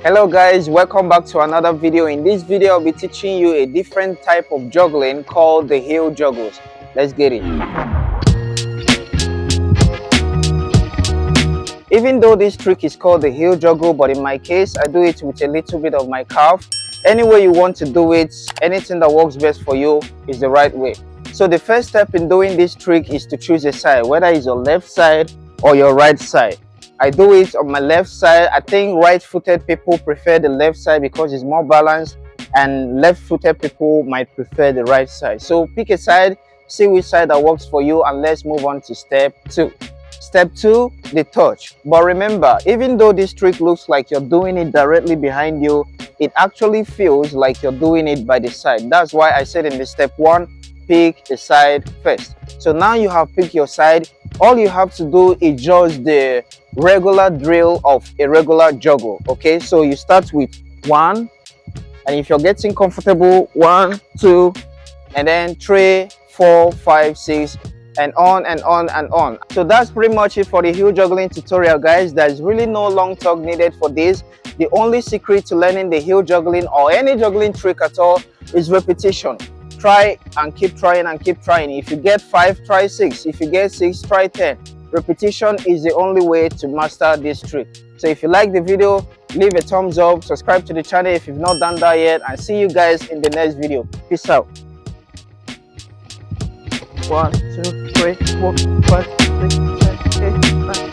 Hello guys, welcome back to another video. In this video I'll be teaching you a different type of juggling called the heel juggles. Let's get it. Even though this trick is called the heel juggle, but in my case I do it with a little bit of my calf. Any way you want to do it, anything that works best for you is the right way. So the first step in doing this trick is to choose a side, whether it's your left side or your right side. I do it on my left side. I think right-footed people prefer the left side because it's more balanced, and left-footed people might prefer the right side. So pick a side, see which side that works for you, and let's move on to step 2. Step 2, the touch. But remember, even though this trick looks like you're doing it directly behind you, it actually feels like you're doing it by the side. That's why I said in the step 1, pick the side first. So now you have picked your side. All you have to do is just the regular drill of a regular juggle. Okay, so you start with 1, and if you're getting comfortable, 1, 2, and then 3, 4, 5, 6, and on and on and on. So that's pretty much it for the heel juggling tutorial, guys. There's really no long talk needed for this. The only secret to learning the heel juggling or any juggling trick at all is repetition. Try and keep trying and keep trying. If you get 5, try 6. If you get 6, try 10. Repetition is the only way to master this trick. So if you like the video, leave a thumbs up, subscribe to the channel if you've not done that yet, and see you guys in the next video. Peace out. 1, 2, 3, 4, 5, 6, 7, 8, 9.